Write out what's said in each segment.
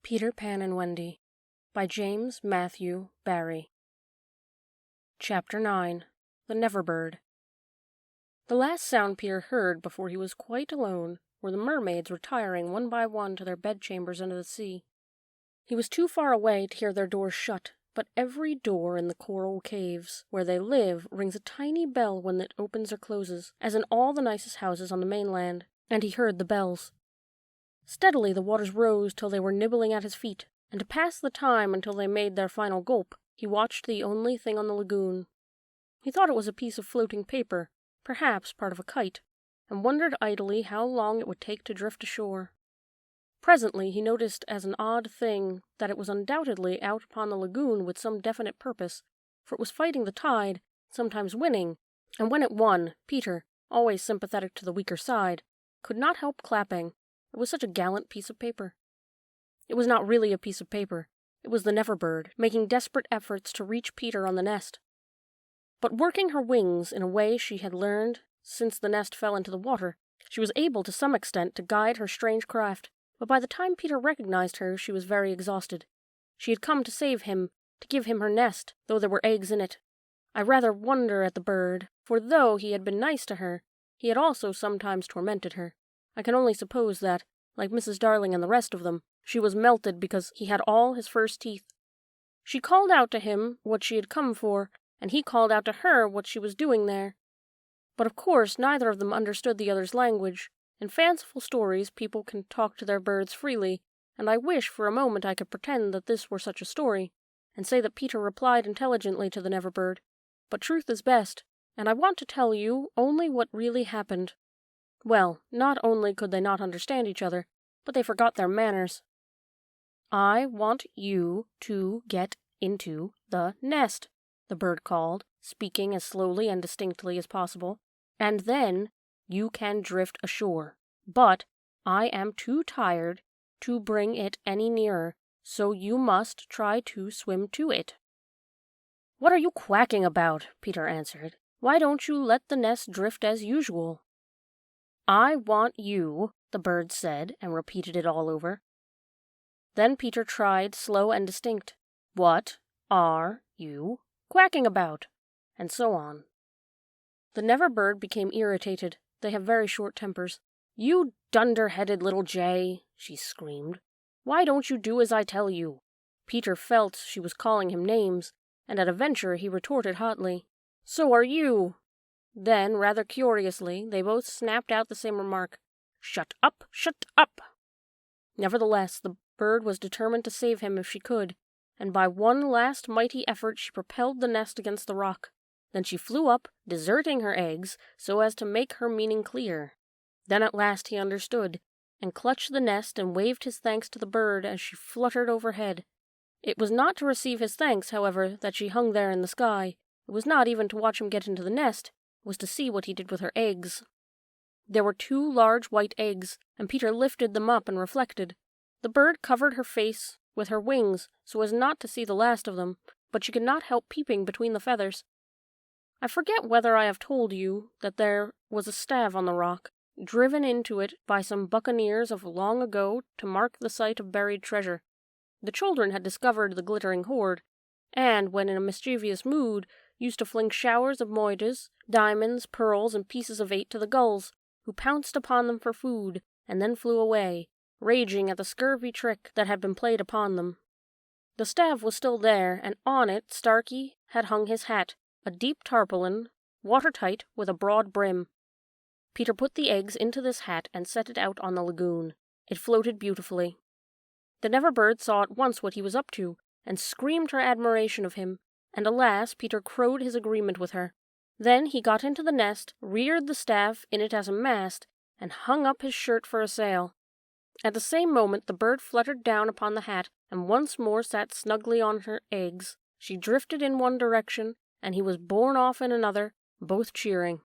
Peter Pan and Wendy by James Matthew Barrie. Chapter 9. The Never-Bird. The last sound Peter heard before he was quite alone were the mermaids retiring one by one to their bedchambers under the sea. He was too far away to hear their doors shut, but every door in the coral caves where they live rings a tiny bell when it opens or closes, as in all the nicest houses on the mainland, and he heard the bells. Steadily the waters rose till they were nibbling at his feet, and to pass the time until they made their final gulp, he watched the only thing on the lagoon. He thought it was a piece of floating paper, perhaps part of a kite, and wondered idly how long it would take to drift ashore. Presently he noticed as an odd thing that it was undoubtedly out upon the lagoon with some definite purpose, for it was fighting the tide, sometimes winning, and when it won, Peter, always sympathetic to the weaker side, could not help clapping. It was such a gallant piece of paper. It was not really a piece of paper. It was the Never-Bird, making desperate efforts to reach Peter on the nest. But working her wings in a way she had learned since the nest fell into the water, she was able to some extent to guide her strange craft, but by the time Peter recognized her, she was very exhausted. She had come to save him, to give him her nest, though there were eggs in it. I rather wonder at the bird, for though he had been nice to her, he had also sometimes tormented her. I can only suppose that, like Mrs. Darling and the rest of them, she was melted because he had all his first teeth. She called out to him what she had come for, and he called out to her what she was doing there. But of course neither of them understood the other's language. In fanciful stories people can talk to their birds freely, and I wish for a moment I could pretend that this were such a story, and say that Peter replied intelligently to the Never-Bird. But truth is best, and I want to tell you only what really happened. Well, not only could they not understand each other, but they forgot their manners. "I want you to get into the nest," the bird called, speaking as slowly and distinctly as possible, "and then you can drift ashore. But I am too tired to bring it any nearer, so you must try to swim to it." "What are you quacking about?" Peter answered. "Why don't you let the nest drift as usual?" "I want you," the bird said, and repeated it all over. Then Peter tried, slow and distinct. "What are you quacking about?" And so on. The Never-Bird became irritated. They have very short tempers. "You dunder-headed little jay," she screamed. "Why don't you do as I tell you?" Peter felt she was calling him names, and at a venture he retorted hotly, "So are you." Then, rather curiously, they both snapped out the same remark, "Shut up, shut up." Nevertheless, the bird was determined to save him if she could, and by one last mighty effort she propelled the nest against the rock. Then she flew up, deserting her eggs, so as to make her meaning clear. Then at last he understood, and clutched the nest and waved his thanks to the bird as she fluttered overhead. It was not to receive his thanks, however, that she hung there in the sky. It was not even to watch him get into the nest. Was to see what he did with her eggs. There were 2 large white eggs, and Peter lifted them up and reflected. The bird covered her face with her wings so as not to see the last of them, but she could not help peeping between the feathers. I forget whether I have told you that there was a stave on the rock, driven into it by some buccaneers of long ago to mark the site of buried treasure. The children had discovered the glittering hoard, and, when in a mischievous mood, used to fling showers of moitas, diamonds, pearls, and pieces of 8 to the gulls, who pounced upon them for food, and then flew away, raging at the scurvy trick that had been played upon them. The stave was still there, and on it Starkey had hung his hat, a deep tarpaulin, watertight, with a broad brim. Peter put the eggs into this hat and set it out on the lagoon. It floated beautifully. The Never-Bird saw at once what he was up to, and screamed her admiration of him. And alas, Peter crowed his agreement with her. Then he got into the nest, reared the staff in it as a mast, and hung up his shirt for a sail. At the same moment the bird fluttered down upon the hat, and once more sat snugly on her eggs. She drifted in one direction, and he was borne off in another, both cheering.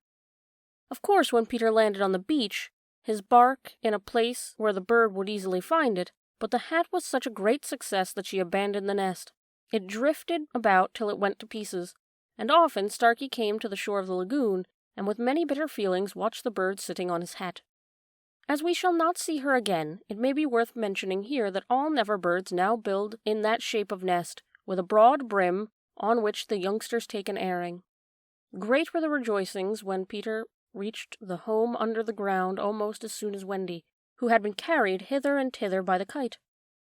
Of course, when Peter landed on the beach, his bark in a place where the bird would easily find it, but the hat was such a great success that she abandoned the nest. It drifted about till it went to pieces, and often Starkey came to the shore of the lagoon, and with many bitter feelings watched the bird sitting on his hat. As we shall not see her again, it may be worth mentioning here that all Neverbirds now build in that shape of nest, with a broad brim on which the youngsters take an airing. Great were the rejoicings when Peter reached the home under the ground almost as soon as Wendy, who had been carried hither and thither by the kite.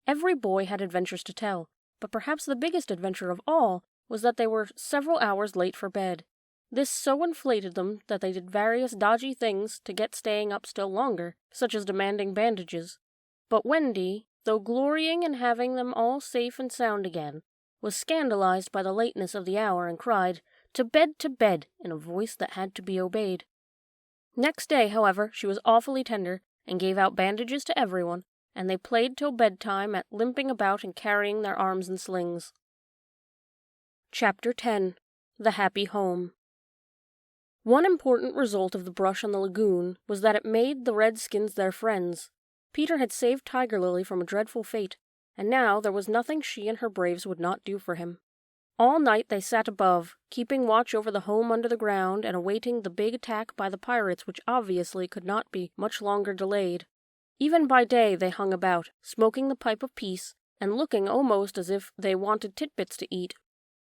Every boy had adventures to tell, but perhaps the biggest adventure of all was that they were several hours late for bed. This so inflated them that they did various dodgy things to get staying up still longer, such as demanding bandages. But Wendy, though glorying in having them all safe and sound again, was scandalized by the lateness of the hour and cried, to bed, in a voice that had to be obeyed. Next day, however, she was awfully tender, and gave out bandages to everyone, and they played till bedtime at limping about and carrying their arms in slings. Chapter 10. The Happy Home. One important result of the brush on the lagoon was that it made the Redskins their friends. Peter had saved Tiger Lily from a dreadful fate, and now there was nothing she and her braves would not do for him. All night they sat above, keeping watch over the home under the ground and awaiting the big attack by the pirates, which obviously could not be much longer delayed. Even by day they hung about, smoking the pipe of peace, and looking almost as if they wanted titbits to eat.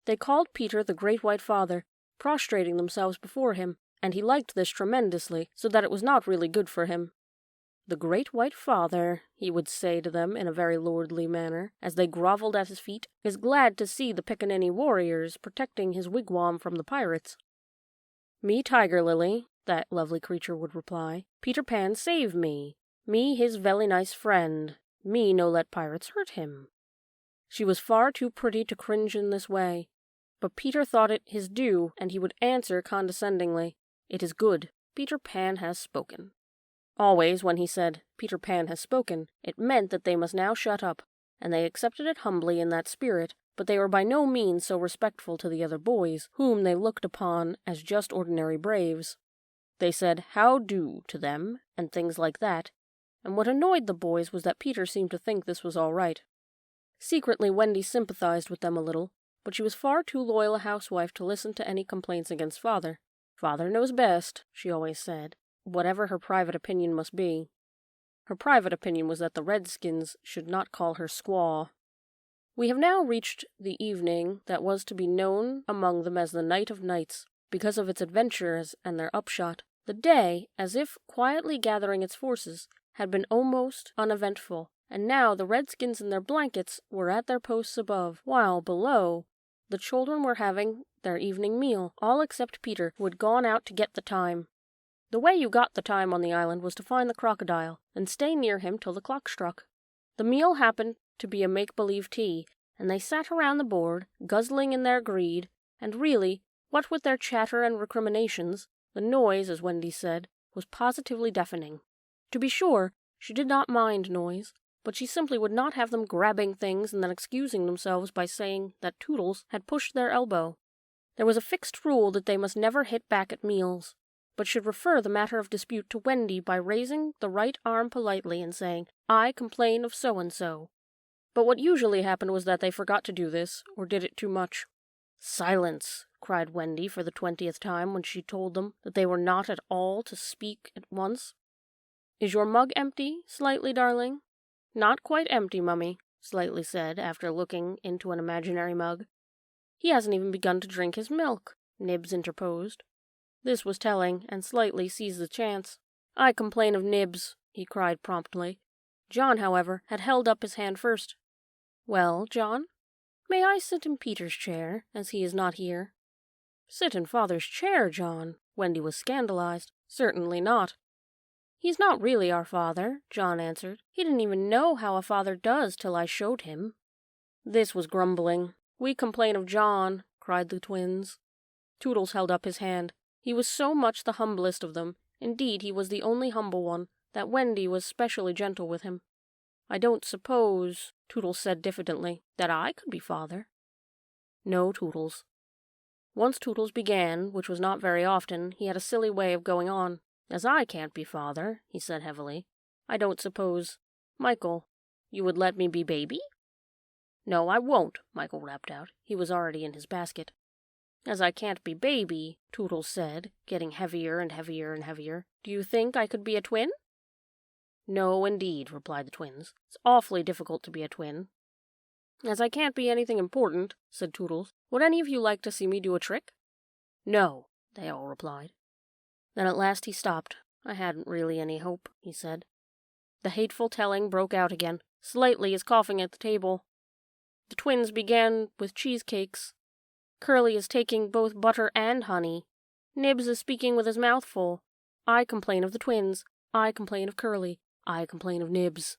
They called Peter the Great White Father, prostrating themselves before him, and he liked this tremendously, so that it was not really good for him. "The Great White Father," he would say to them in a very lordly manner, as they grovelled at his feet, "is glad to see the Pickaninny warriors protecting his wigwam from the pirates." "Me Tiger Lily," that lovely creature would reply. "Peter Pan save me. Me his velly nice friend. Me no let pirates hurt him." She was far too pretty to cringe in this way, but Peter thought it his due, and he would answer condescendingly, "It is good. Peter Pan has spoken." Always, when he said, "Peter Pan has spoken," it meant that they must now shut up, and they accepted it humbly in that spirit, but they were by no means so respectful to the other boys, whom they looked upon as just ordinary braves. They said, "How do" to them, and things like that, and what annoyed the boys was that Peter seemed to think this was all right. Secretly, Wendy sympathized with them a little, but she was far too loyal a housewife to listen to any complaints against Father. "Father knows best," she always said, whatever her private opinion must be. Her private opinion was that the Redskins should not call her squaw. We have now reached the evening that was to be known among them as the Night of Nights, because of its adventures and their upshot. The day, as if quietly gathering its forces, had been almost uneventful, and now the Redskins in their blankets were at their posts above, while below the children were having their evening meal, all except Peter, who had gone out to get the time. The way you got the time on the island was to find the crocodile, and stay near him till the clock struck. The meal happened to be a make-believe tea, and they sat around the board, guzzling in their greed, and really, what with their chatter and recriminations, the noise, as Wendy said, was positively deafening. To be sure, she did not mind noise, but she simply would not have them grabbing things and then excusing themselves by saying that Toodles had pushed their elbow. There was a fixed rule that they must never hit back at meals, but should refer the matter of dispute to Wendy by raising the right arm politely and saying, "I complain of so-and-so." But what usually happened was that they forgot to do this, or did it too much. "Silence!" cried Wendy for the 20th time when she told them that they were not at all to speak at once. "Is your mug empty, Slightly, darling?" "Not quite empty, Mummy," Slightly said, after looking into an imaginary mug. "He hasn't even begun to drink his milk," Nibs interposed. This was telling, and Slightly seized the chance. "I complain of Nibs," he cried promptly. John, however, had held up his hand first. "Well, John, may I sit in Peter's chair, as he is not here?" "Sit in Father's chair, John?" Wendy was scandalized. "Certainly not." "He's not really our father," John answered. "He didn't even know how a father does till I showed him." This was grumbling. "We complain of John," cried the twins. Toodles held up his hand. He was so much the humblest of them, indeed he was the only humble one, that Wendy was specially gentle with him. "I don't suppose," Toodles said diffidently, "that I could be father." "No, Toodles." Once Toodles began, which was not very often, he had a silly way of going on. "As I can't be father," he said heavily, "I don't suppose, Michael, you would let me be baby?" "No, I won't," Michael rapped out. He was already in his basket. "As I can't be baby," Toodles said, getting heavier and heavier and heavier, "do you think I could be a twin?" No, indeed, replied the twins. It's awfully difficult to be a twin. As I can't be anything important, said Toodles, would any of you like to see me do a trick? No, they all replied. Then at last he stopped. I hadn't really any hope, he said. The hateful telling broke out again. Slightly is coughing at the table. The twins began with cheesecakes. Curly is taking both butter and honey. Nibs is speaking with his mouth full. I complain of the twins. I complain of Curly. I complain of Nibs.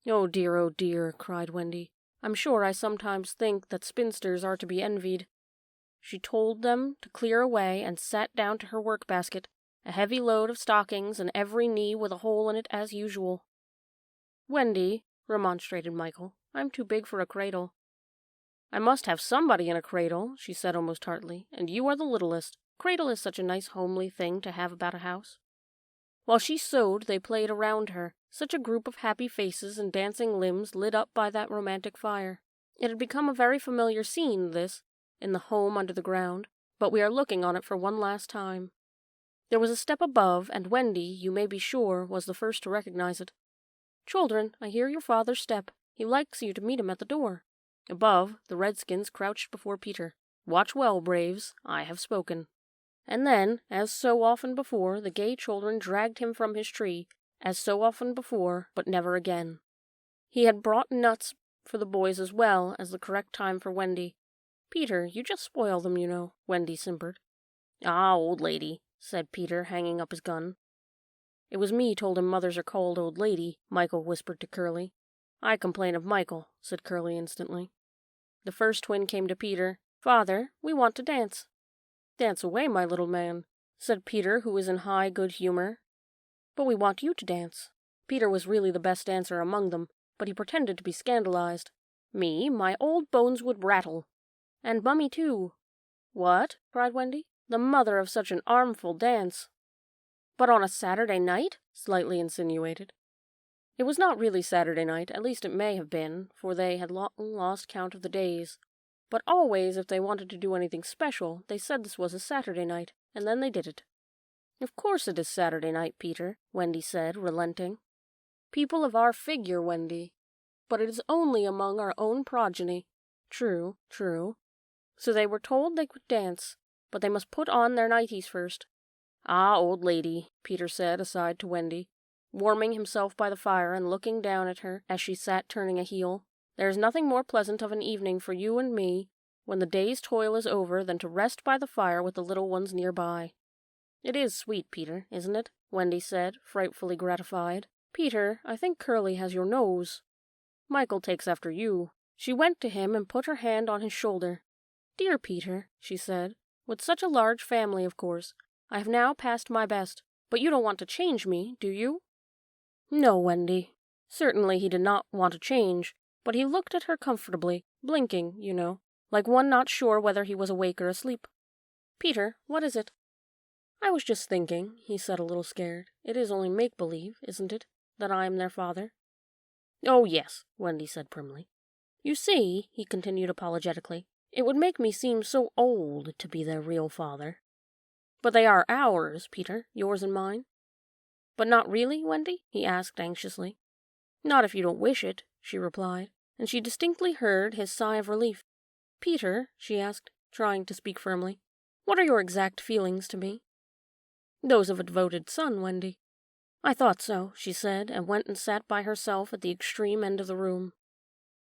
Oh dear, cried Wendy. I'm sure I sometimes think that spinsters are to be envied. She told them to clear away and sat down to her work-basket, a heavy load of stockings and every knee with a hole in it as usual. Wendy, remonstrated Michael, I'm too big for a cradle. I must have somebody in a cradle, she said almost tartly, and you are the littlest. Cradle is such a nice homely thing to have about a house. While she sewed, they played around her, such a group of happy faces and dancing limbs lit up by that romantic fire. It had become a very familiar scene, this, in the home under the ground, but we are looking on it for one last time. There was a step above, and Wendy, you may be sure, was the first to recognize it. Children, I hear your father's step. He likes you to meet him at the door. Above, the redskins crouched before Peter. Watch well, braves, I have spoken. And then, as so often before, the gay children dragged him from his tree, as so often before, but never again. He had brought nuts for the boys as well as the correct time for Wendy. Peter, you just spoil them, you know, Wendy simpered. Ah, old lady, said Peter, hanging up his gun. It was me told him mothers are called old lady, Michael whispered to Curly. I complain of Michael, said Curly instantly. The first twin came to Peter. Father, we want to dance. Dance away, my little man, said Peter, who was in high good humor. But we want you to dance. Peter was really the best dancer among them, but he pretended to be scandalized. Me, my old bones would rattle. And Mummy, too. What? Cried Wendy. The mother of such an armful dance. But on a Saturday night? Slightly insinuated. It was not really Saturday night, at least it may have been, for they had long lost count of the days. But always, if they wanted to do anything special, they said this was a Saturday night, and then they did it. Of course it is Saturday night, Peter, Wendy said, relenting. People of our figure, Wendy. But it is only among our own progeny. True, true. So they were told they could dance, but they must put on their nighties first. Ah, old lady, Peter said aside to Wendy, warming himself by the fire and looking down at her as she sat turning a heel. There is nothing more pleasant of an evening for you and me, when the day's toil is over, than to rest by the fire with the little ones near by. It is sweet, Peter, isn't it? Wendy said, frightfully gratified. Peter, I think Curly has your nose. Michael takes after you. She went to him and put her hand on his shoulder. Dear Peter, she said, with such a large family, of course, I have now passed my best, but you don't want to change me, do you? No, Wendy. Certainly he did not want to change, but he looked at her comfortably, blinking, you know, like one not sure whether he was awake or asleep. Peter, what is it? I was just thinking, he said a little scared. It is only make-believe, isn't it, that I am their father? Oh, yes, Wendy said primly. You see, he continued apologetically, it would make me seem so old to be their real father. But they are ours, Peter, yours and mine. But not really, Wendy? He asked anxiously. Not if you don't wish it, she replied, and she distinctly heard his sigh of relief. Peter, she asked, trying to speak firmly, what are your exact feelings to me? Those of a devoted son, Wendy. I thought so, she said, and went and sat by herself at the extreme end of the room.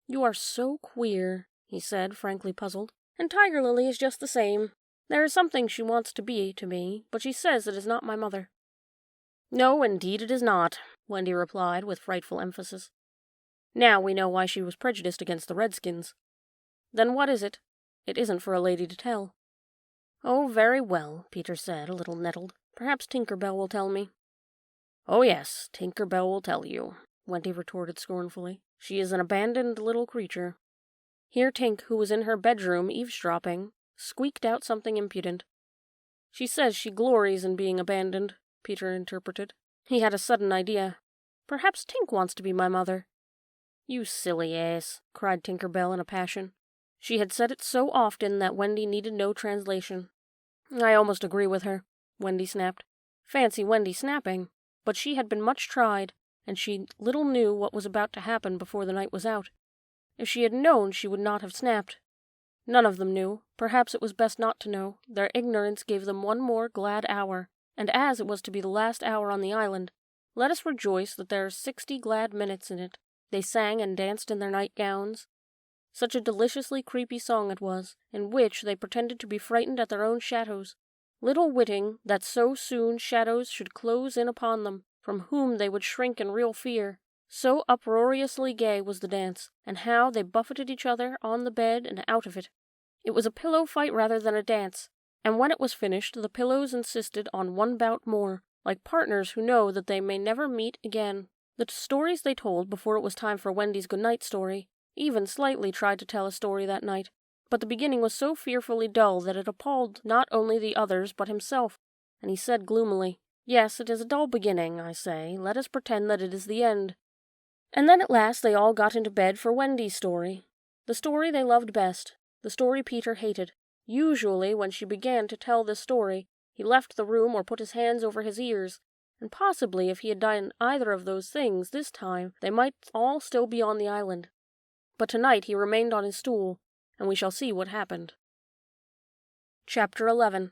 You are so queer, he said, frankly puzzled, and Tiger Lily is just the same. There is something she wants to be to me, but she says it is not my mother. No, indeed it is not, Wendy replied with frightful emphasis. Now we know why she was prejudiced against the redskins. Then what is it? It isn't for a lady to tell. Oh, very well, Peter said, a little nettled. Perhaps Tinker Bell will tell me. Oh, yes, Tinker Bell will tell you, Wendy retorted scornfully. She is an abandoned little creature. Here Tink, who was in her bedroom eavesdropping, squeaked out something impudent. She says she glories in being abandoned, Peter interpreted. He had a sudden idea. Perhaps Tink wants to be my mother. You silly ass, cried Tinker Bell in a passion. She had said it so often that Wendy needed no translation. I almost agree with her, Wendy snapped. Fancy Wendy snapping. But she had been much tried. and she little knew what was about to happen before the night was out. If she had known, she would not have snapped. None of them knew. Perhaps it was best not to know. Their ignorance gave them one more glad hour, and as it was to be the last hour on the island, let us rejoice that there are 60 glad minutes in it. They sang and danced in their nightgowns. Such a deliciously creepy song it was, in which they pretended to be frightened at their own shadows, little witting that so soon shadows should close in upon them, from whom they would shrink in real fear. So uproariously gay was the dance, and how they buffeted each other on the bed and out of it. It was a pillow fight rather than a dance, and when it was finished the pillows insisted on one bout more, like partners who know that they may never meet again. The stories they told before it was time for Wendy's good-night story even slightly tried to tell a story that night, but the beginning was so fearfully dull that it appalled not only the others but himself, and he said gloomily, "Yes, it is a dull beginning, I say. Let us pretend that it is the end." And then at last they all got into bed for Wendy's story, the story they loved best, the story Peter hated. Usually, when she began to tell this story, he left the room or put his hands over his ears, and possibly if he had done either of those things this time, they might all still be on the island. But tonight he remained on his stool, and we shall see what happened. Chapter 11.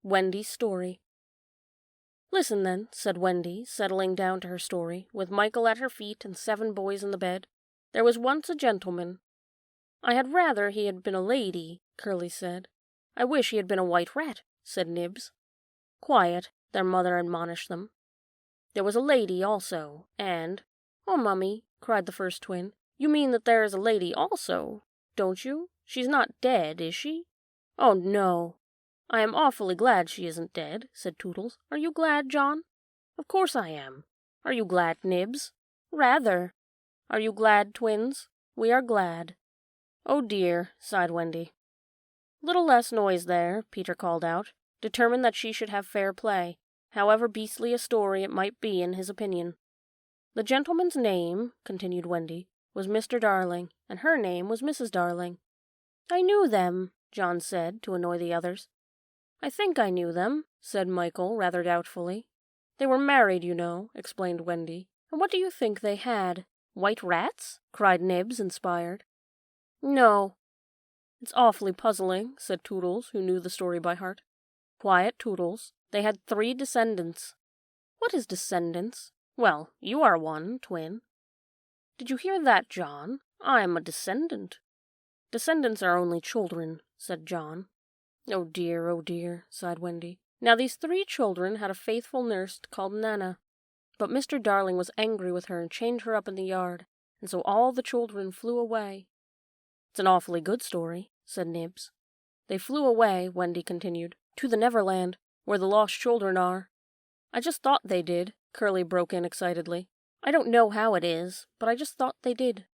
Wendy's Story. "Listen, then," said Wendy, settling down to her story, with Michael at her feet and 7 boys in the bed. "There was once a gentleman—" "I had rather he had been a lady," Curly said. "I wish he had been a white rat," said Nibs. "Quiet," their mother admonished them. "There was a lady also, and—" "Oh, Mummy," cried the first twin, "you mean that there is a lady also, don't you? She's not dead, is she?" "Oh, no." "I am awfully glad she isn't dead," said Tootles. "Are you glad, John?" "Of course I am. Are you glad, Nibs?" "Rather." "Are you glad, twins?" "We are glad." "Oh, dear," sighed Wendy. "Little less noise there," Peter called out, determined that she should have fair play, however beastly a story it might be in his opinion. "The gentleman's name," continued Wendy, "was Mr. Darling, and her name was Mrs. Darling." "I knew them," John said, to annoy the others. "I think I knew them," said Michael, rather doubtfully. "They were married, you know," explained Wendy. "And what do you think they had? White rats?" cried Nibs, inspired. "No." "It's awfully puzzling," said Tootles, who knew the story by heart. "Quiet, Tootles. They had 3 descendants." "What is descendants?" "Well, you are one, twin." "Did you hear that, John? I'm a descendant." "Descendants are only children," said John. Oh, dear, sighed Wendy. Now these 3 children had a faithful nurse called Nana, but Mr. Darling was angry with her and chained her up in the yard, and so all the children flew away. "It's an awfully good story," said Nibs. "They flew away," Wendy continued, "to the Neverland, where the lost children are." "I just thought they did," Curly broke in excitedly. "I don't know how it is, but I just thought they did."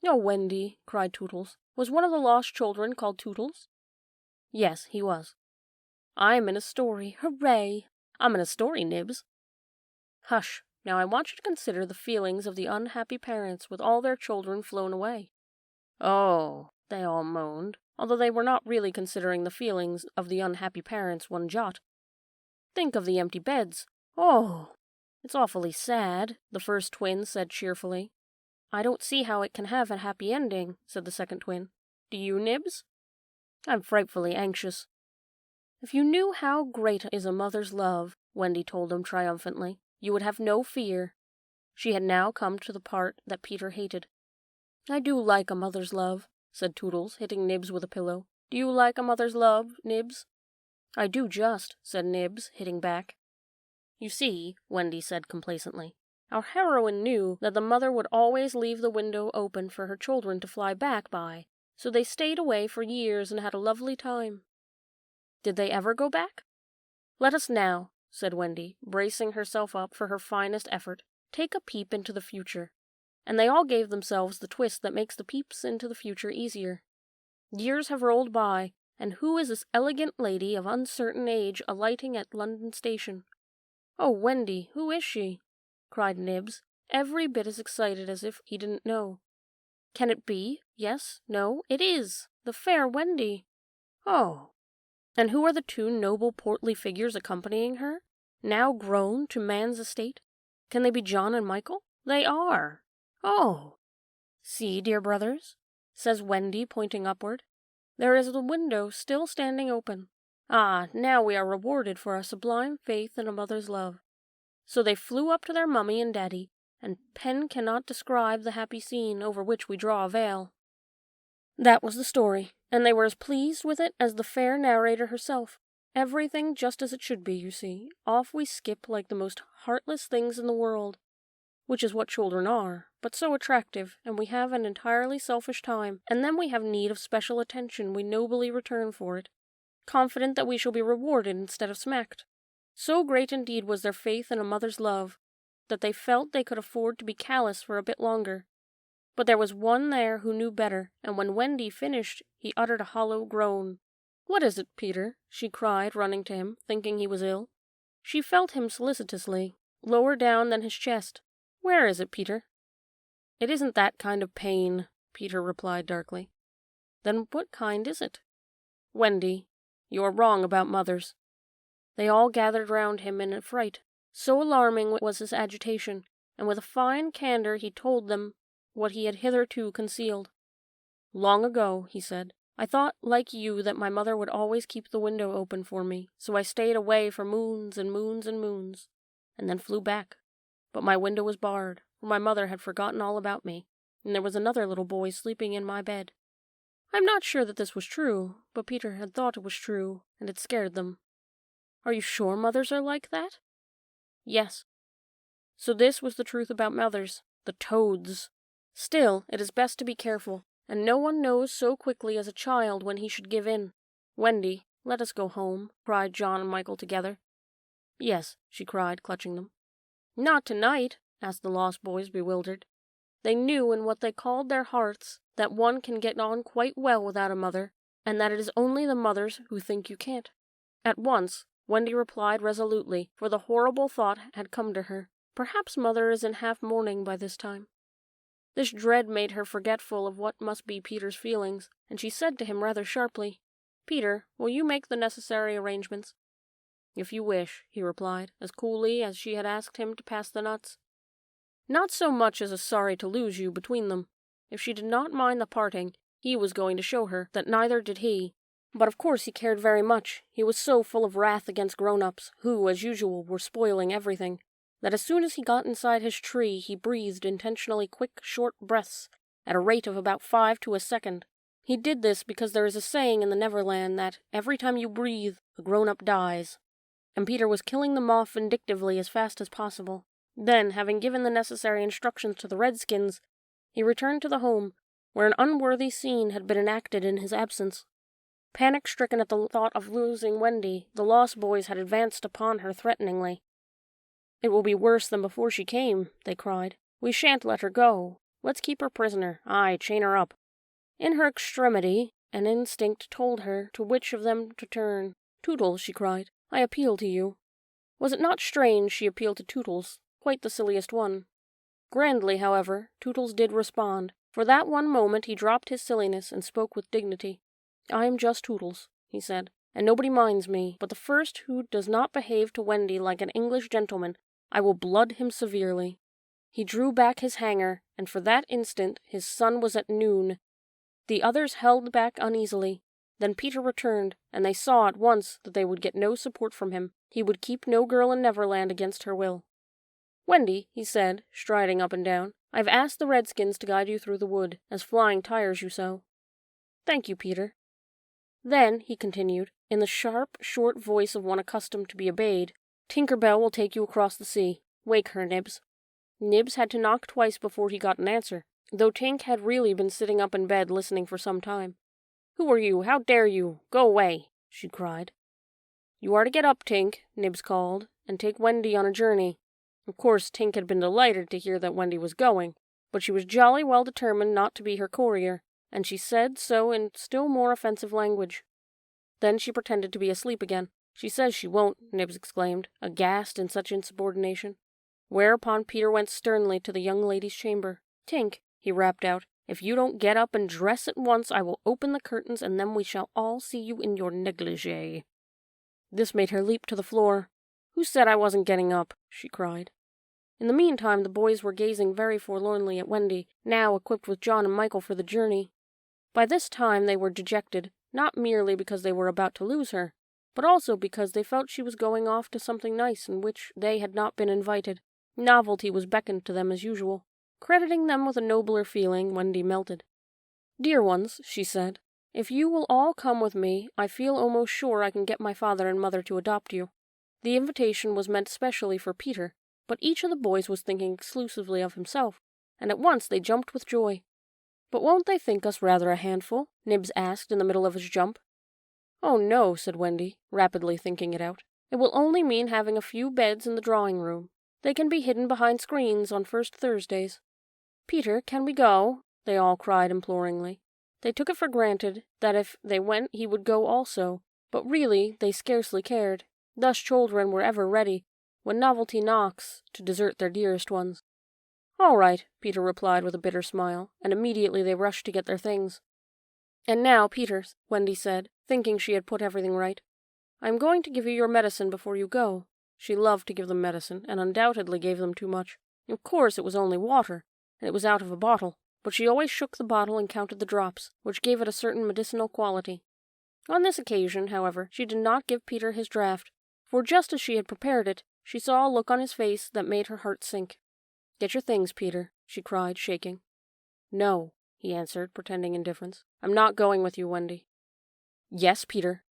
"Oh, Wendy," cried Tootles. "Was one of the lost children called Tootles?" "Yes, he was." "I'm in a story. Hooray! I'm in a story, Nibs." "Hush. Now I want you to consider the feelings of the unhappy parents with all their children flown away." "Oh," they all moaned, although they were not really considering the feelings of the unhappy parents one jot. "Think of the empty beds. Oh!" "It's awfully sad," the first twin said cheerfully. "I don't see how it can have a happy ending," said the second twin. "Do you, Nibs?" "I'm frightfully anxious." "If you knew how great is a mother's love," Wendy told him triumphantly, "you would have no fear." She had now come to the part that Peter hated. "I do like a mother's love," said Tootles, hitting Nibs with a pillow. "Do you like a mother's love, Nibs?" "I do just," said Nibs, hitting back. "You see," Wendy said complacently, "our heroine knew that the mother would always leave the window open for her children to fly back by, so they stayed away for years and had a lovely time." "Did they ever go back?" "Let us now," said Wendy, bracing herself up for her finest effort, "take a peep into the future." And they all gave themselves the twist that makes the peeps into the future easier. Years have rolled by, and who is this elegant lady of uncertain age alighting at London Station? "Oh, Wendy, who is she?" cried Nibs, every bit as excited as if he didn't know. "Can it be? Yes? No? It is! The fair Wendy!" "Oh!" "And who are the 2 noble portly figures accompanying her, now grown to man's estate? Can they be John and Michael? They are. Oh! See, dear brothers, says Wendy, pointing upward. There is the window still standing open. Ah, now we are rewarded for our sublime faith in a mother's love. So they flew up to their mummy and daddy, and pen cannot describe the happy scene over which we draw a veil. That was the story, and they were as pleased with it as the fair narrator herself. Everything just as it should be, you see. Off we skip like the most heartless things in the world, which is what children are, but so attractive, and we have an entirely selfish time, and then we have need of special attention we nobly return for it, confident that we shall be rewarded instead of smacked. So great indeed was their faith in a mother's love, that they felt they could afford to be callous for a bit longer. But there was one there who knew better, and when Wendy finished, he uttered a hollow groan. "What is it, Peter?" she cried, running to him, thinking he was ill. She felt him solicitously, lower down than his chest. "Where is it, Peter?" "It isn't that kind of pain," Peter replied darkly. "Then what kind is it?" "Wendy, you are wrong about mothers." They all gathered round him in a fright. So alarming was his agitation, and with a fine candour he told them what he had hitherto concealed. "Long ago," he said, "I thought, like you, that my mother would always keep the window open for me, so I stayed away for moons and moons and moons, and then flew back. But my window was barred, for my mother had forgotten all about me, and there was another little boy sleeping in my bed." I'm not sure that this was true, but Peter had thought it was true, and it scared them. "Are you sure mothers are like that?" "Yes." So this was the truth about mothers, the toads. Still, it is best to be careful, and no one knows so quickly as a child when he should give in. "Wendy, let us go home," cried John and Michael together. "Yes," she cried, clutching them. "Not tonight," asked the lost boys, bewildered. They knew in what they called their hearts that one can get on quite well without a mother, and that it is only the mothers who think you can't. At once, Wendy replied resolutely, for the horrible thought had come to her. Perhaps mother is in half mourning by this time. This dread made her forgetful of what must be Peter's feelings, and she said to him rather sharply, "Peter, will you make the necessary arrangements?" "If you wish," he replied, as coolly as she had asked him to pass the nuts. Not so much as a sorry to lose you between them. If she did not mind the parting, he was going to show her that neither did he. But of course he cared very much. He was so full of wrath against grown-ups, who, as usual, were spoiling everything, that as soon as he got inside his tree he breathed intentionally quick, short breaths, at a rate of about 5 to a second. He did this because there is a saying in the Neverland that, every time you breathe, a grown-up dies. And Peter was killing them off vindictively as fast as possible. Then, having given the necessary instructions to the Redskins, he returned to the home, where an unworthy scene had been enacted in his absence. Panic-stricken at the thought of losing Wendy, the lost boys had advanced upon her threateningly. "It will be worse than before she came," they cried. "We shan't let her go. Let's keep her prisoner, aye, chain her up." In her extremity, an instinct told her to which of them to turn. "Tootles," she cried, "I appeal to you." Was it not strange she appealed to Tootles? Quite the silliest one. Grandly, however, Tootles did respond. For that one moment he dropped his silliness and spoke with dignity. "I am just Tootles," he said, "and nobody minds me, but the first who does not behave to Wendy like an English gentleman, I will blood him severely." He drew back his hanger, and for that instant his sun was at noon. The others held back uneasily. Then Peter returned, and they saw at once that they would get no support from him. He would keep no girl in Neverland against her will. "Wendy," he said, striding up and down, "I've asked the Redskins to guide you through the wood, as flying tires you so." "Thank you, Peter." "Then," he continued, in the sharp, short voice of one accustomed to be obeyed, "Tinker Bell will take you across the sea. Wake her, Nibs." Nibs had to knock twice before he got an answer, though Tink had really been sitting up in bed listening for some time. "Who are you? How dare you? Go away!" she cried. "You are to get up, Tink," Nibs called, "and take Wendy on a journey." Of course, Tink had been delighted to hear that Wendy was going, but she was jolly well determined not to be her courier, and she said so in still more offensive language. Then she pretended to be asleep again. "She says she won't," Nibs exclaimed, aghast in such insubordination. Whereupon Peter went sternly to the young lady's chamber. "Tink," he rapped out, "if you don't get up and dress at once, I will open the curtains, and then we shall all see you in your negligee." This made her leap to the floor. "Who said I wasn't getting up?" she cried. In the meantime, the boys were gazing very forlornly at Wendy, now equipped with John and Michael for the journey. By this time they were dejected, not merely because they were about to lose her, but also because they felt she was going off to something nice in which they had not been invited. Novelty was beckoned to them as usual. Crediting them with a nobler feeling, Wendy melted. "Dear ones," she said, "if you will all come with me, I feel almost sure I can get my father and mother to adopt you." The invitation was meant specially for Peter, but each of the boys was thinking exclusively of himself, and at once they jumped with joy. "But won't they think us rather a handful?" Nibs asked in the middle of his jump. "Oh no," said Wendy, rapidly thinking it out. "It will only mean having a few beds in the drawing-room. They can be hidden behind screens on first Thursdays." "Peter, can we go?" they all cried imploringly. They took it for granted that if they went he would go also, but really they scarcely cared. Thus children were ever ready, when novelty knocks, to desert their dearest ones. "All right," Peter replied with a bitter smile, and immediately they rushed to get their things. "And now, Peter," Wendy said, thinking she had put everything right, "I am going to give you your medicine before you go." She loved to give them medicine, and undoubtedly gave them too much. Of course it was only water, and it was out of a bottle, but she always shook the bottle and counted the drops, which gave it a certain medicinal quality. On this occasion, however, she did not give Peter his draught, for just as she had prepared it, she saw a look on his face that made her heart sink. "Get your things, Peter," she cried, shaking. "No," he answered, pretending indifference. "I'm not going with you, Wendy." "Yes, Peter."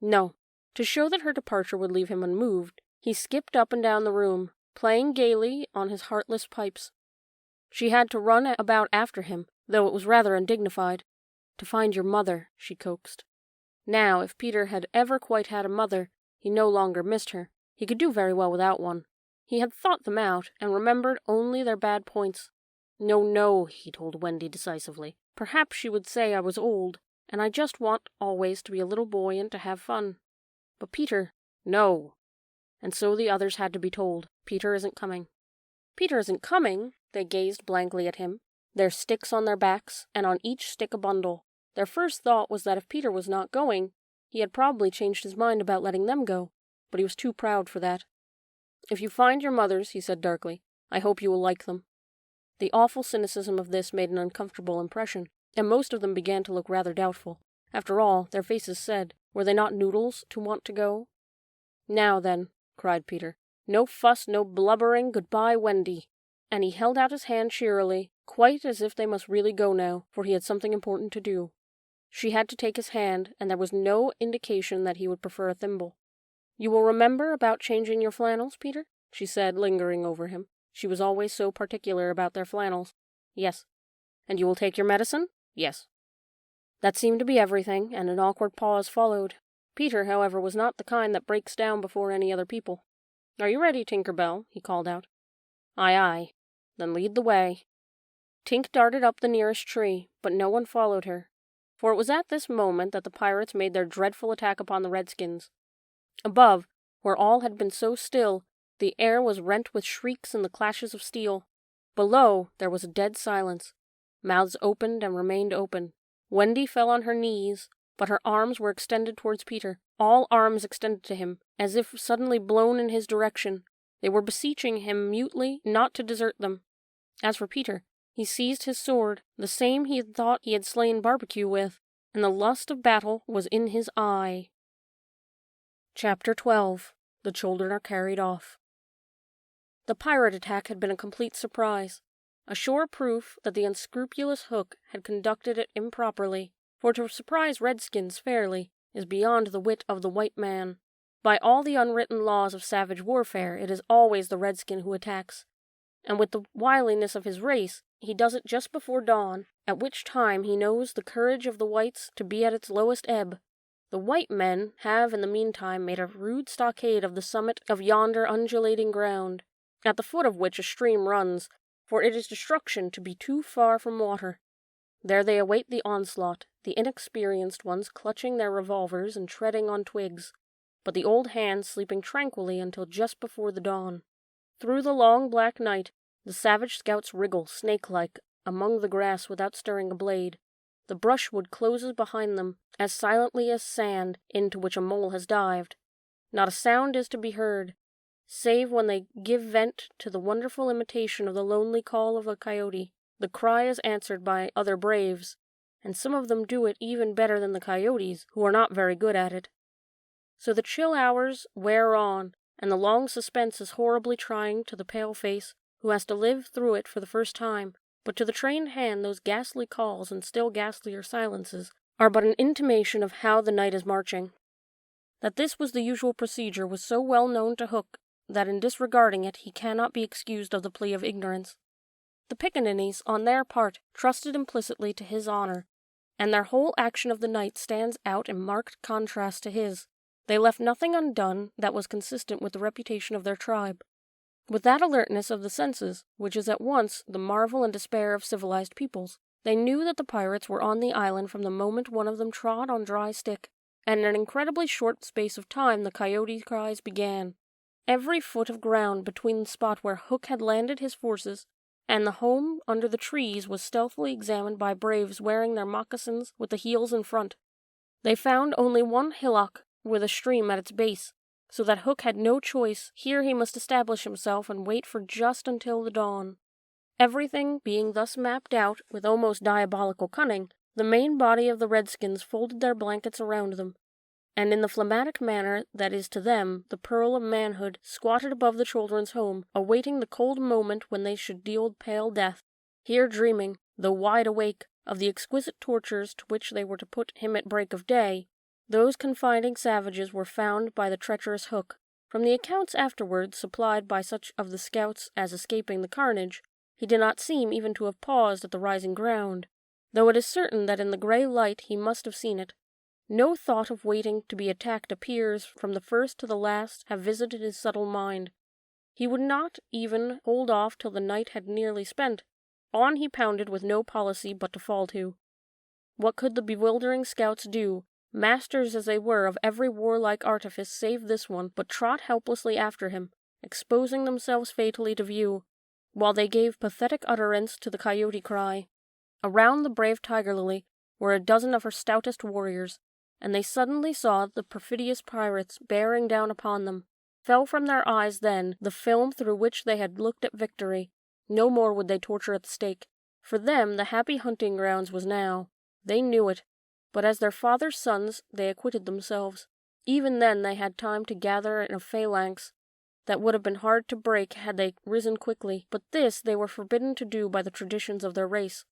"No." To show that her departure would leave him unmoved, he skipped up and down the room, playing gaily on his heartless pipes. She had to run about after him, though it was rather undignified. "To find your mother," she coaxed. Now, if Peter had ever quite had a mother, he no longer missed her. He could do very well without one. He had thought them out, and remembered only their bad points. "No, no," he told Wendy decisively. "Perhaps she would say I was old, and I just want always to be a little boy and to have fun. But Peter, no." And so the others had to be told, "Peter isn't coming." "Peter isn't coming?" They gazed blankly at him, their sticks on their backs, and on each stick a bundle. Their first thought was that if Peter was not going, he had probably changed his mind about letting them go, but he was too proud for that. "If you find your mothers," he said darkly, "I hope you will like them." The awful cynicism of this made an uncomfortable impression, and most of them began to look rather doubtful. After all, their faces said, were they not noodles to want to go? "Now then," cried Peter, "no fuss, no blubbering, goodbye, Wendy." And he held out his hand cheerily, quite as if they must really go now, for he had something important to do. She had to take his hand, and there was no indication that he would prefer a thimble. "You will remember about changing your flannels, Peter?" she said, lingering over him. She was always so particular about their flannels. "Yes." "And you will take your medicine?" "Yes." That seemed to be everything, and an awkward pause followed. Peter, however, was not the kind that breaks down before any other people. "Are you ready, Tinker Bell?" he called out. "Aye, aye." "Then lead the way." Tink darted up the nearest tree, but no one followed her, for it was at this moment that the pirates made their dreadful attack upon the redskins. Above, where all had been so still, the air was rent with shrieks and the clashes of steel. Below, there was a dead silence. Mouths opened and remained open. Wendy fell on her knees, but her arms were extended towards Peter, all arms extended to him, as if suddenly blown in his direction. They were beseeching him mutely not to desert them. As for Peter, he seized his sword, the same he had thought he had slain Barbecue with, and the lust of battle was in his eye. Chapter 12. The Children are Carried Off. The pirate attack had been a complete surprise, a sure proof that the unscrupulous Hook had conducted it improperly, for to surprise redskins fairly is beyond the wit of the white man. By all the unwritten laws of savage warfare, it is always the redskin who attacks, and with the wiliness of his race, he does it just before dawn, at which time he knows the courage of the whites to be at its lowest ebb. The white men have in the meantime made a rude stockade of the summit of yonder undulating ground, at the foot of which a stream runs, for it is destruction to be too far from water. There they await the onslaught, the inexperienced ones clutching their revolvers and treading on twigs, but the old hands sleeping tranquilly until just before the dawn. Through the long black night, the savage scouts wriggle, snake-like, among the grass without stirring a blade. The brushwood closes behind them, as silently as sand into which a mole has dived. Not a sound is to be heard. save when they give vent to the wonderful imitation of the lonely call of a coyote. The cry is answered by other braves, and some of them do it even better than the coyotes, who are not very good at it. So the chill hours wear on, and the long suspense is horribly trying to the pale-face who has to live through it for the first time, but to the trained hand those ghastly calls and still ghastlier silences are but an intimation of how the night is marching. That this was the usual procedure was so well known to Hook that in disregarding it he cannot be excused of the plea of ignorance. The pickaninnies, on their part, trusted implicitly to his honor, and their whole action of the night stands out in marked contrast to his. They left nothing undone that was consistent with the reputation of their tribe. With that alertness of the senses, which is at once the marvel and despair of civilized peoples, they knew that the pirates were on the island from the moment one of them trod on dry stick, and in an incredibly short space of time the coyote cries began. Every foot of ground between the spot where Hook had landed his forces and the home under the trees was stealthily examined by braves wearing their moccasins with the heels in front. They found only one hillock with a stream at its base, so that Hook had no choice. Here he must establish himself and wait for just until the dawn. Everything being thus mapped out with almost diabolical cunning, the main body of the redskins folded their blankets around them, and in the phlegmatic manner that is to them the pearl of manhood, squatted above the children's home, awaiting the cold moment when they should deal pale death, here dreaming, though wide awake, of the exquisite tortures to which they were to put him at break of day. Those confiding savages were found by the treacherous Hook. From the accounts afterwards supplied by such of the scouts as escaping the carnage, he did not seem even to have paused at the rising ground, though it is certain that in the grey light he must have seen it. No thought of waiting to be attacked appears from the first to the last have visited his subtle mind. He would not even hold off till the night had nearly spent. On he pounded with no policy but to fall to. What could the bewildering scouts do, masters as they were of every warlike artifice save this one, but trot helplessly after him, exposing themselves fatally to view, while they gave pathetic utterance to the coyote cry. Around the brave Tiger Lily were a dozen of her stoutest warriors, and they suddenly saw the perfidious pirates bearing down upon them. Fell from their eyes then the film through which they had looked at victory. No more would they torture at the stake. For them the happy hunting grounds was now. They knew it, but as their father's sons they acquitted themselves. Even then they had time to gather in a phalanx that would have been hard to break had they risen quickly, but this they were forbidden to do by the traditions of their race.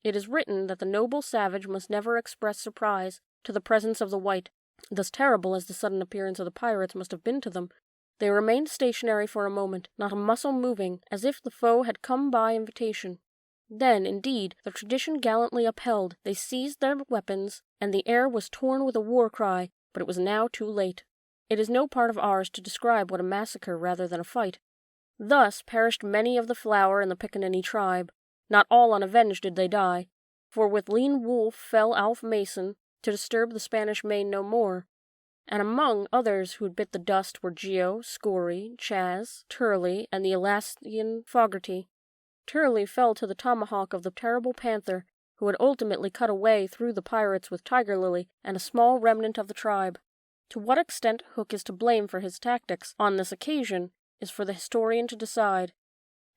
It is written that the noble savage must never express surprise to the presence of the white. Thus terrible as the sudden appearance of the pirates must have been to them, they remained stationary for a moment, not a muscle moving, as if the foe had come by invitation. Then, indeed, the tradition gallantly upheld, they seized their weapons, and the air was torn with a war cry, but it was now too late. It is no part of ours to describe what a massacre rather than a fight. Thus perished many of the flower in the Pickaninny tribe. Not all unavenged did they die, for with Lean Wolf fell Alf Mason, to disturb the Spanish Main no more, and among others who bit the dust were Geo, Scory, Chaz, Turley, and the Elastian Fogarty. Turley fell to the tomahawk of the terrible panther, who had ultimately cut a way through the pirates with Tiger Lily and a small remnant of the tribe. To what extent Hook is to blame for his tactics on this occasion is for the historian to decide.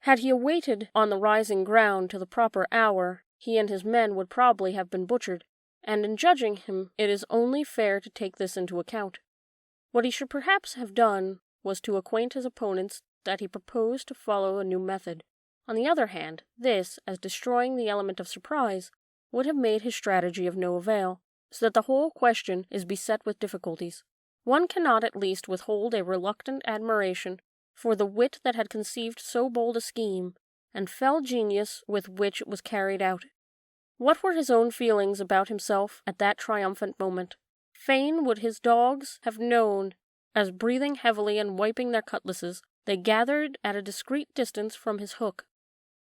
Had he awaited on the rising ground to the proper hour, he and his men would probably have been butchered, and in judging him it is only fair to take this into account. What he should perhaps have done was to acquaint his opponents that he proposed to follow a new method. On the other hand, this, as destroying the element of surprise, would have made his strategy of no avail, so that the whole question is beset with difficulties. One cannot at least withhold a reluctant admiration for the wit that had conceived so bold a scheme, and fell genius with which it was carried out. What were his own feelings about himself at that triumphant moment? Fain would his dogs have known, as breathing heavily and wiping their cutlasses, they gathered at a discreet distance from his Hook,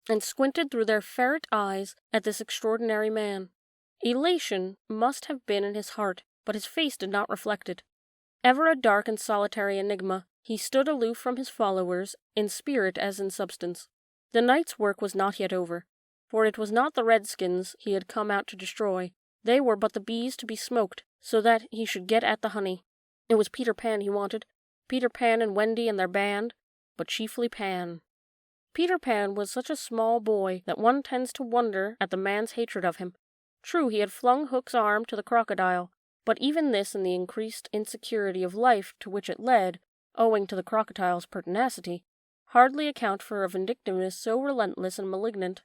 and squinted through their ferret eyes at this extraordinary man. Elation must have been in his heart, but his face did not reflect it. Ever a dark and solitary enigma, he stood aloof from his followers, in spirit as in substance. The night's work was not yet over, for it was not the redskins he had come out to destroy. They were but the bees to be smoked, so that he should get at the honey. It was Peter Pan he wanted. Peter Pan and Wendy and their band, but chiefly Pan. Peter Pan was such a small boy that one tends to wonder at the man's hatred of him. True, he had flung Hook's arm to the crocodile, but even this and the increased insecurity of life to which it led, owing to the crocodile's pertinacity, hardly account for a vindictiveness so relentless and malignant.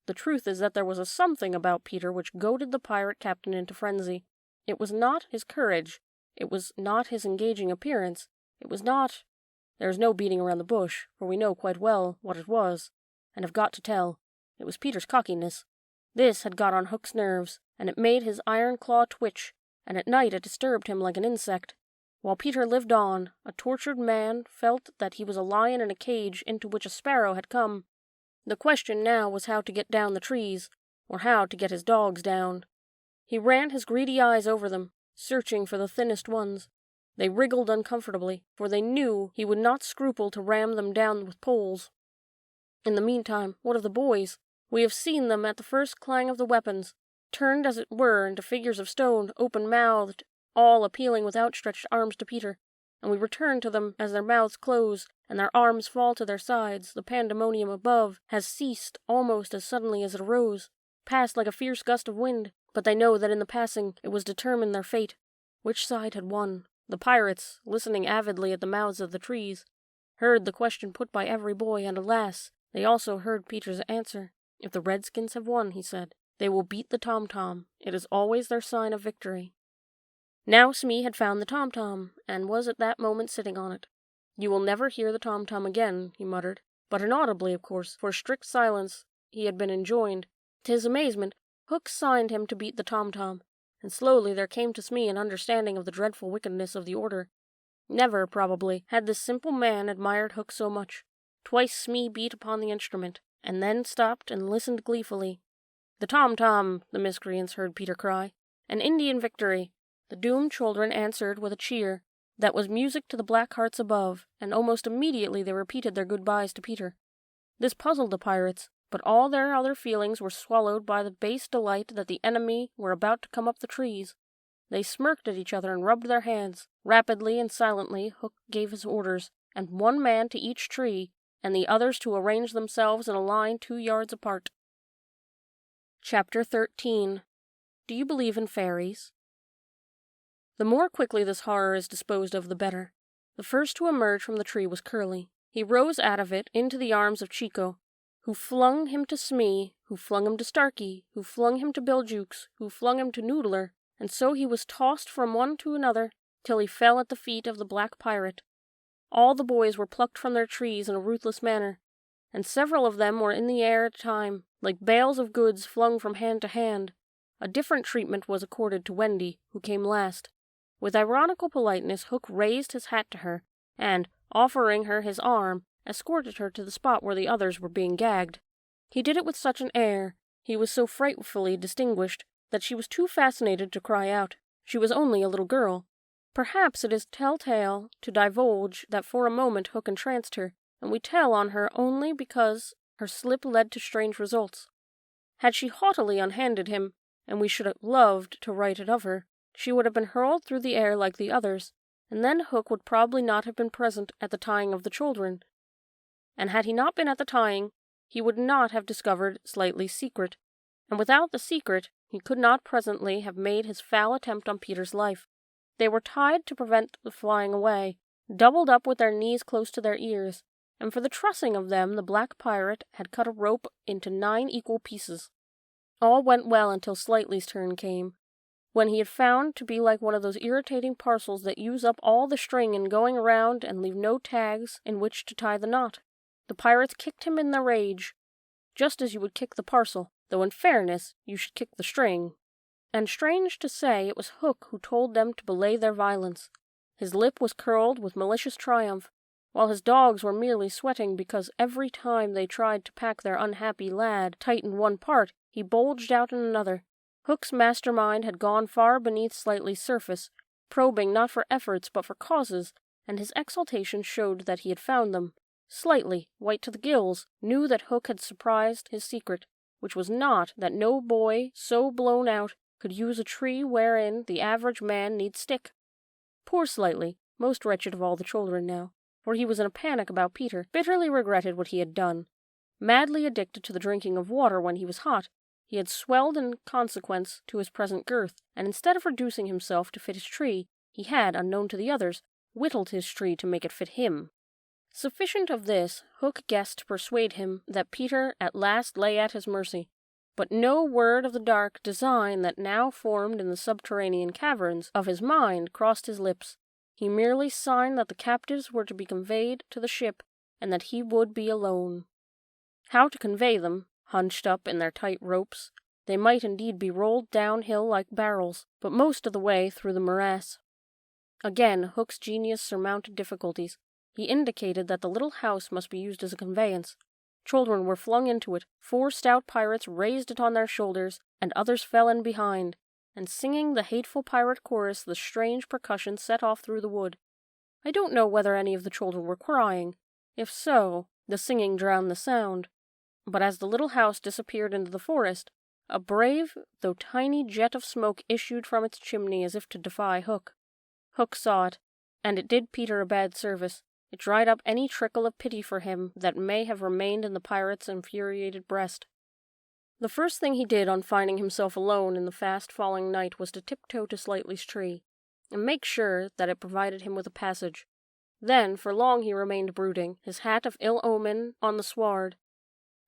The truth is that there was a something about Peter which goaded the pirate captain into frenzy. It was not his courage, it was not his engaging appearance, it was not— There is no beating around the bush, for we know quite well what it was, and have got to tell. It was Peter's cockiness. This had got on Hook's nerves, and it made his iron claw twitch, and at night it disturbed him like an insect. While Peter lived on, a tortured man felt that he was a lion in a cage into which a sparrow had come. The question now was how to get down the trees, or how to get his dogs down. He ran his greedy eyes over them, searching for the thinnest ones. They wriggled uncomfortably, for they knew he would not scruple to ram them down with poles. In the meantime, what of the boys? We have seen them at the first clang of the weapons, turned as it were into figures of stone, open-mouthed, all appealing with outstretched arms to Peter, and we return to them as their mouths close and their arms fall to their sides. The pandemonium above has ceased almost as suddenly as it arose, passed like a fierce gust of wind, but they know that in the passing it was determined their fate. Which side had won? The pirates, listening avidly at the mouths of the trees, heard the question put by every boy, and alas, they also heard Peter's answer. If the redskins have won, he said, they will beat the tom-tom. It is always their sign of victory. Now Smee had found the tom-tom, and was at that moment sitting on it. You will never hear the tom-tom again, he muttered, but inaudibly, of course, for strict silence he had been enjoined. To his amazement, Hook signed him to beat the tom-tom, and slowly there came to Smee an understanding of the dreadful wickedness of the order. Never, probably, had this simple man admired Hook so much. Twice Smee beat upon the instrument, and then stopped and listened gleefully. The tom-tom, the miscreants heard Peter cry. An Indian victory. The doomed children answered with a cheer that was music to the black hearts above, and almost immediately they repeated their goodbyes to Peter. This puzzled the pirates, but all their other feelings were swallowed by the base delight that the enemy were about to come up the trees. They smirked at each other and rubbed their hands. Rapidly and silently Hook gave his orders, and one man to each tree, and the others to arrange themselves in a line 2 yards apart. Chapter 13. Do you believe in fairies? The more quickly this horror is disposed of, the better. The first to emerge from the tree was Curly. He rose out of it into the arms of Chico, who flung him to Smee, who flung him to Starkey, who flung him to Bill-Jukes, who flung him to Noodler, and so he was tossed from one to another, till he fell at the feet of the black pirate. All the boys were plucked from their trees in a ruthless manner, and several of them were in the air at a time, like bales of goods flung from hand to hand. A different treatment was accorded to Wendy, who came last. With ironical politeness, Hook raised his hat to her, and, offering her his arm, escorted her to the spot where the others were being gagged. He did it with such an air, he was so frightfully distinguished, that she was too fascinated to cry out. She was only a little girl. Perhaps it is telltale to divulge that for a moment Hook entranced her, and we tell on her only because her slip led to strange results. Had she haughtily unhanded him, and we should have loved to write it of her, she would have been hurled through the air like the others, and then Hook would probably not have been present at the tying of the children. And had he not been at the tying, he would not have discovered Slightly's secret, and without the secret he could not presently have made his foul attempt on Peter's life. They were tied to prevent the flying away, doubled up with their knees close to their ears, and for the trussing of them the black pirate had cut a rope into 9 equal pieces. All went well until Slightly's turn came, when he had found to be like one of those irritating parcels that use up all the string in going around and leave no tags in which to tie the knot. The pirates kicked him in their rage, just as you would kick the parcel, though in fairness you should kick the string. And strange to say, it was Hook who told them to belay their violence. His lip was curled with malicious triumph, while his dogs were merely sweating because every time they tried to pack their unhappy lad tight in one part, he bulged out in another. Hook's mastermind had gone far beneath Slightly's surface, probing not for efforts but for causes, and his exultation showed that he had found them. Slightly, white to the gills, knew that Hook had surprised his secret, which was not that no boy so blown out could use a tree wherein the average man need stick. Poor Slightly, most wretched of all the children now, for he was in a panic about Peter, bitterly regretted what he had done. Madly addicted to the drinking of water when he was hot, he had swelled in consequence to his present girth, and instead of reducing himself to fit his tree, he had, unknown to the others, whittled his tree to make it fit him. Sufficient of this, Hook guessed to persuade him that Peter at last lay at his mercy, but no word of the dark design that now formed in the subterranean caverns of his mind crossed his lips. He merely signed that the captives were to be conveyed to the ship, and that he would be alone. How to convey them, hunched up in their tight ropes? They might indeed be rolled downhill like barrels, but most of the way through the morass. Again, Hook's genius surmounted difficulties. He indicated that the little house must be used as a conveyance. Children were flung into it, 4 stout pirates raised it on their shoulders, and others fell in behind, and singing the hateful pirate chorus, the strange percussion set off through the wood. I don't know whether any of the children were crying. If so, the singing drowned the sound. But as the little house disappeared into the forest, a brave, though tiny jet of smoke issued from its chimney as if to defy Hook. Hook saw it, and it did Peter a bad service. It dried up any trickle of pity for him that may have remained in the pirate's infuriated breast. The first thing he did on finding himself alone in the fast-falling night was to tiptoe to Slightly's tree, and make sure that it provided him with a passage. Then, for long he remained brooding, his hat of ill omen on the sward,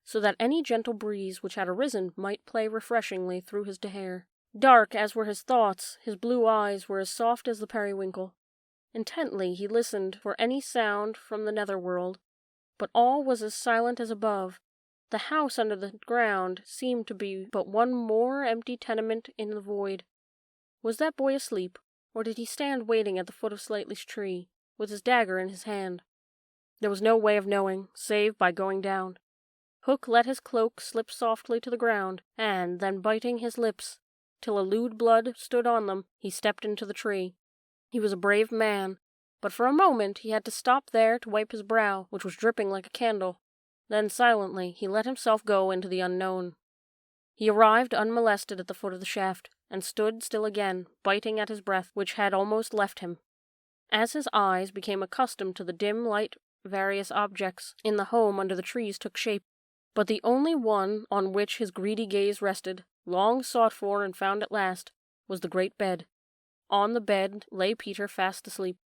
so that any gentle breeze which had arisen might play refreshingly through his hair. Dark as were his thoughts, his blue eyes were as soft as the periwinkle. Intently he listened for any sound from the netherworld, but all was as silent as above. The house under the ground seemed to be but one more empty tenement in the void. Was that boy asleep, or did he stand waiting at the foot of Slightly's tree, with his dagger in his hand? There was no way of knowing, save by going down. Hook let his cloak slip softly to the ground, and then biting his lips, till a lewd blood stood on them, he stepped into the tree. He was a brave man, but for a moment he had to stop there to wipe his brow, which was dripping like a candle. Then silently he let himself go into the unknown. He arrived unmolested at the foot of the shaft, and stood still again, biting at his breath, which had almost left him. As his eyes became accustomed to the dim light, various objects in the home under the trees took shape, but the only one on which his greedy gaze rested, long sought for and found at last, was the great bed. On the bed lay Peter fast asleep.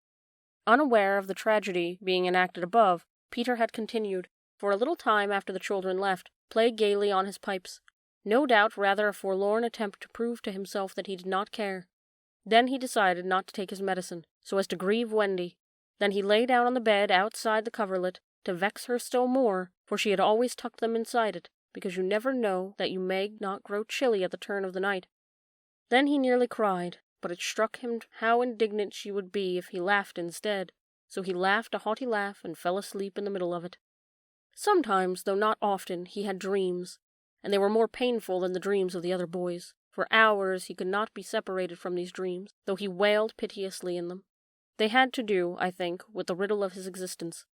Unaware of the tragedy being enacted above, Peter had continued, for a little time after the children left, play gaily on his pipes, no doubt rather a forlorn attempt to prove to himself that he did not care. Then he decided not to take his medicine, so as to grieve Wendy. Then he lay down on the bed outside the coverlet, to vex her still more, for she had always tucked them inside it, because you never know that you may not grow chilly at the turn of the night. Then he nearly cried, but it struck him how indignant she would be if he laughed instead, so he laughed a haughty laugh and fell asleep in the middle of it. Sometimes, though not often, he had dreams, and they were more painful than the dreams of the other boys. For hours he could not be separated from these dreams, though he wailed piteously in them. They had to do, I think, with the riddle of his existence.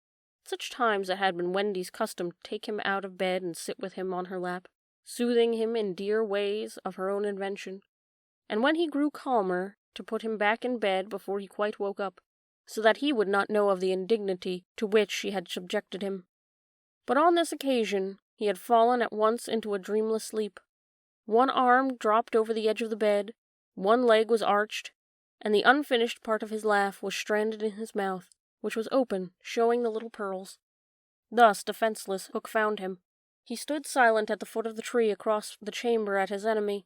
At such times it had been Wendy's custom to take him out of bed and sit with him on her lap, soothing him in dear ways of her own invention, and when he grew calmer, to put him back in bed before he quite woke up, so that he would not know of the indignity to which she had subjected him. But on this occasion he had fallen at once into a dreamless sleep. One arm dropped over the edge of the bed, one leg was arched, and the unfinished part of his laugh was stranded in his mouth, which was open, showing the little pearls. Thus, defenseless, Hook found him. He stood silent at the foot of the tree across the chamber at his enemy.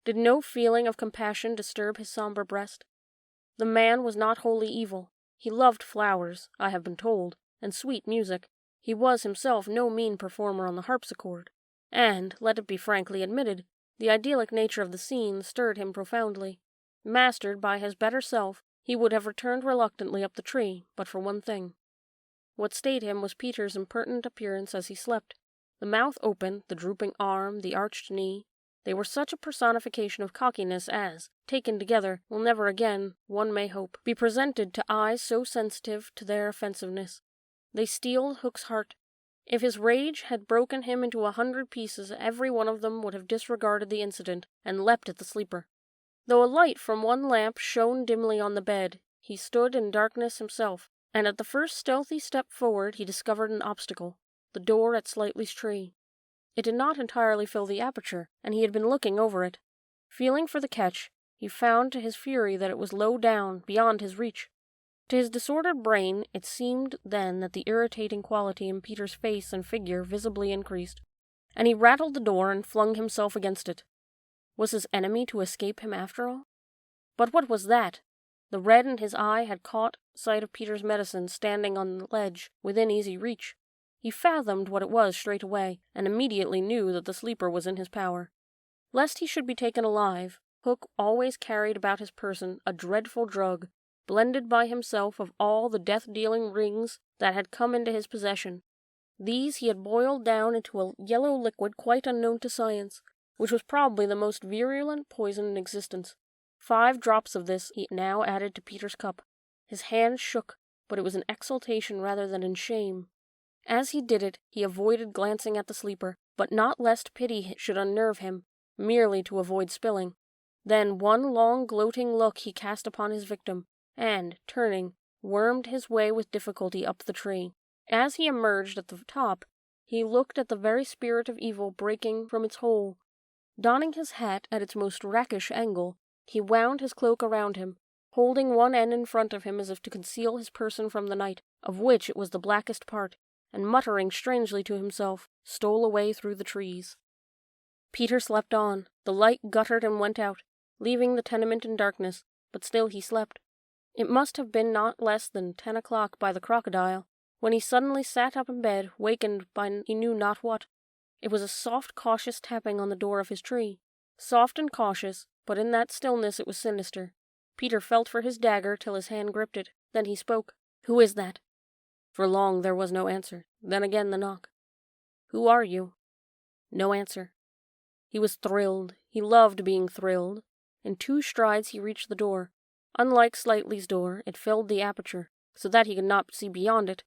Did no feeling of compassion disturb his sombre breast? The man was not wholly evil. He loved flowers, I have been told, and sweet music. He was himself no mean performer on the harpsichord, and, let it be frankly admitted, the idyllic nature of the scene stirred him profoundly. Mastered by his better self, he would have returned reluctantly up the tree, but for one thing. What stayed him was Peter's impertinent appearance as he slept. The mouth open, the drooping arm, the arched knee, they were such a personification of cockiness as, taken together, will never again, one may hope, be presented to eyes so sensitive to their offensiveness. They steeled Hook's heart. If his rage had broken him into 100 pieces, every one of them would have disregarded the incident, and leapt at the sleeper. Though a light from one lamp shone dimly on the bed, he stood in darkness himself, and at the first stealthy step forward he discovered an obstacle, the door at Slightly's tree. It did not entirely fill the aperture, and he had been looking over it. Feeling for the catch, he found to his fury that it was low down, beyond his reach. To his disordered brain, it seemed then that the irritating quality in Peter's face and figure visibly increased, and he rattled the door and flung himself against it. Was his enemy to escape him after all? But what was that? The red in his eye had caught sight of Peter's medicine standing on the ledge within easy reach. He fathomed what it was straight away, and immediately knew that the sleeper was in his power. Lest he should be taken alive, Hook always carried about his person a dreadful drug, blended by himself of all the death-dealing rings that had come into his possession. These he had boiled down into a yellow liquid quite unknown to science, which was probably the most virulent poison in existence. 5 drops of this he now added to Peter's cup. His hand shook, but it was in exultation rather than in shame. As he did it, he avoided glancing at the sleeper, but not lest pity should unnerve him, merely to avoid spilling. Then one long gloating look he cast upon his victim, and, turning, wormed his way with difficulty up the tree. As he emerged at the top, he looked at the very spirit of evil breaking from its hole. Donning his hat at its most rakish angle, he wound his cloak around him, holding one end in front of him as if to conceal his person from the night, of which it was the blackest part, and muttering strangely to himself, stole away through the trees. Peter slept on. The light guttered and went out, leaving the tenement in darkness, but still he slept. It must have been not less than 10 o'clock by the crocodile, when he suddenly sat up in bed, wakened by he knew not what. It was a soft, cautious tapping on the door of his tree. Soft and cautious, but in that stillness it was sinister. Peter felt for his dagger till his hand gripped it. Then he spoke. "Who is that?" For long there was no answer. Then again the knock. "Who are you?" No answer. He was thrilled. He loved being thrilled. In 2 strides he reached the door. Unlike Slightly's door, it filled the aperture, so that he could not see beyond it.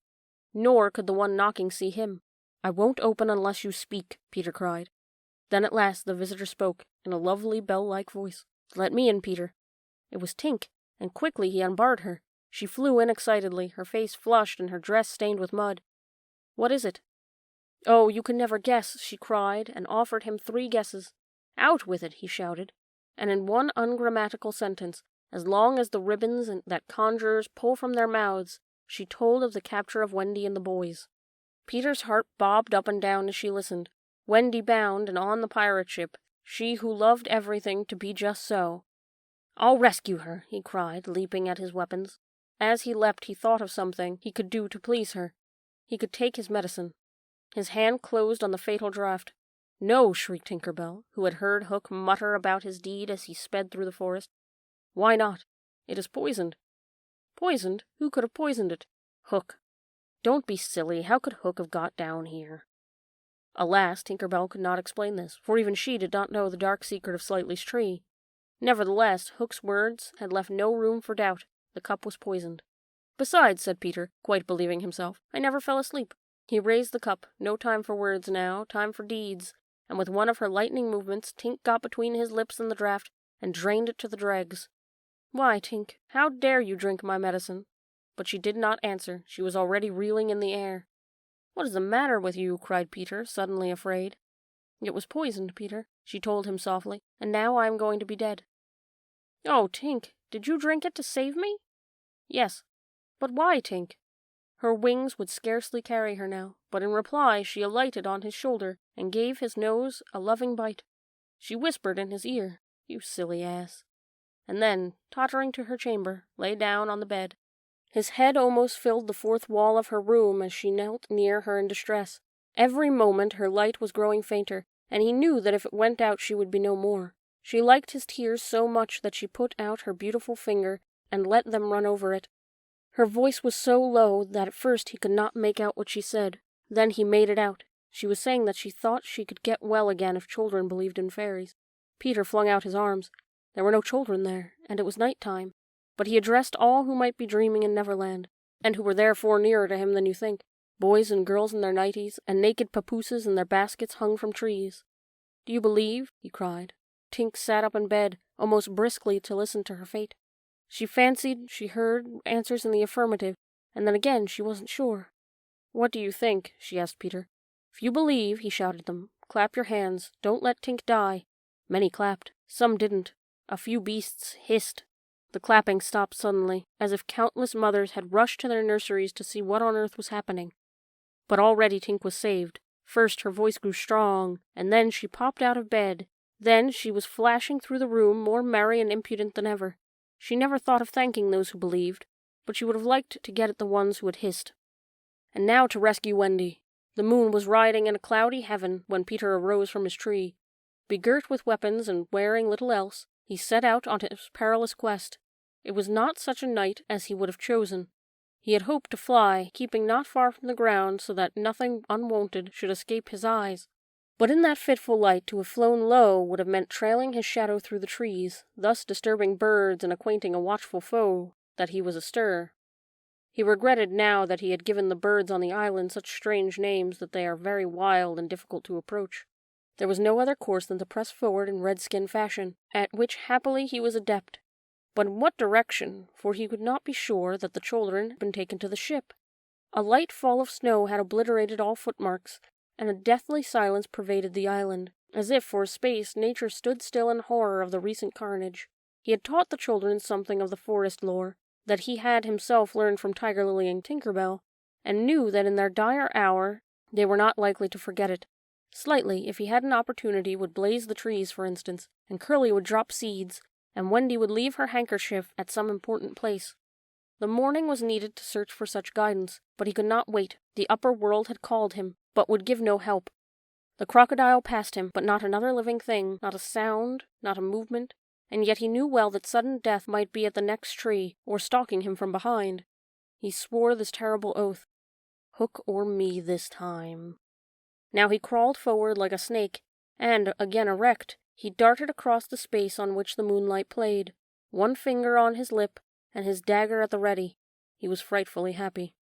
Nor could the one knocking see him. "I won't open unless you speak," Peter cried. Then at last the visitor spoke, in a lovely bell-like voice. "Let me in, Peter." It was Tink, and quickly he unbarred her. She flew in excitedly, her face flushed and her dress stained with mud. "What is it?" "Oh, you can never guess," she cried, and offered him 3 guesses. "Out with it," he shouted, and in one ungrammatical sentence, as long as the ribbons that conjurers pull from their mouths, she told of the capture of Wendy and the boys. Peter's heart bobbed up and down as she listened. Wendy bound and on the pirate ship, she who loved everything to be just so. "I'll rescue her," he cried, leaping at his weapons. As he leapt he thought of something he could do to please her. He could take his medicine. His hand closed on the fatal draught. "No," shrieked Tinker Bell, who had heard Hook mutter about his deed as he sped through the forest. "Why not? It is poisoned." "Poisoned? Who could have poisoned it?" "Hook." "Don't be silly. How could Hook have got down here?" Alas, Tinker Bell could not explain this, for even she did not know the dark secret of Slightly's tree. Nevertheless, Hook's words had left no room for doubt. The cup was poisoned. "Besides," said Peter, quite believing himself, "I never fell asleep." He raised the cup. No time for words now, time for deeds, and with one of her lightning movements, Tink got between his lips and the draught, and drained it to the dregs. "Why, Tink, how dare you drink my medicine?" But she did not answer. She was already reeling in the air. "What is the matter with you?" cried Peter, suddenly afraid. "It was poisoned, Peter," she told him softly, "and now I am going to be dead." "Oh, Tink, did you drink it to save me?" "Yes." "But why, Tink?" Her wings would scarcely carry her now, but in reply she alighted on his shoulder and gave his nose a loving bite. She whispered in his ear, "You silly ass," and then, tottering to her chamber, lay down on the bed. His head almost filled the 4th wall of her room as she knelt near her in distress. Every moment her light was growing fainter, and he knew that if it went out she would be no more. She liked his tears so much that she put out her beautiful finger and let them run over it. Her voice was so low that at first he could not make out what she said. Then he made it out. She was saying that she thought she could get well again if children believed in fairies. Peter flung out his arms. There were no children there, and it was night time. But he addressed all who might be dreaming in Neverland, and who were therefore nearer to him than you think, boys and girls in their nighties, and naked papooses in their baskets hung from trees. "Do you believe?" he cried. Tink sat up in bed, almost briskly to listen to her fate. She fancied she heard answers in the affirmative, and then again she wasn't sure. "What do you think?" she asked Peter. "If you believe," he shouted them, "clap your hands. Don't let Tink die." Many clapped. Some didn't. A few beasts hissed. The clapping stopped suddenly, as if countless mothers had rushed to their nurseries to see what on earth was happening. But already Tink was saved. First her voice grew strong, and then she popped out of bed. Then she was flashing through the room, more merry and impudent than ever. She never thought of thanking those who believed, but she would have liked to get at the ones who had hissed. And now to rescue Wendy. The moon was riding in a cloudy heaven when Peter arose from his tree. Begirt with weapons and wearing little else, he set out on his perilous quest. It was not such a night as he would have chosen. He had hoped to fly, keeping not far from the ground so that nothing unwonted should escape his eyes. But in that fitful light to have flown low would have meant trailing his shadow through the trees, thus disturbing birds and acquainting a watchful foe that he was astir. He regretted now that he had given the birds on the island such strange names that they are very wild and difficult to approach. There was no other course than to press forward in redskin fashion, at which happily he was adept. But in what direction? For he could not be sure that the children had been taken to the ship. A light fall of snow had obliterated all footmarks, and a deathly silence pervaded the island, as if for a space nature stood still in horror of the recent carnage. He had taught the children something of the forest lore, that he had himself learned from Tiger Lily and Tinker Bell, and knew that in their dire hour they were not likely to forget it. Slightly, if he had an opportunity, would blaze the trees, for instance, and Curly would drop seeds, and Wendy would leave her handkerchief at some important place. The morning was needed to search for such guidance, but he could not wait. The upper world had called him, but would give no help. The crocodile passed him, but not another living thing, not a sound, not a movement, and yet he knew well that sudden death might be at the next tree, or stalking him from behind. He swore this terrible oath, "Hook or me this time." Now he crawled forward like a snake, and, again erect, he darted across the space on which the moonlight played, one finger on his lip, and his dagger at the ready. He was frightfully happy.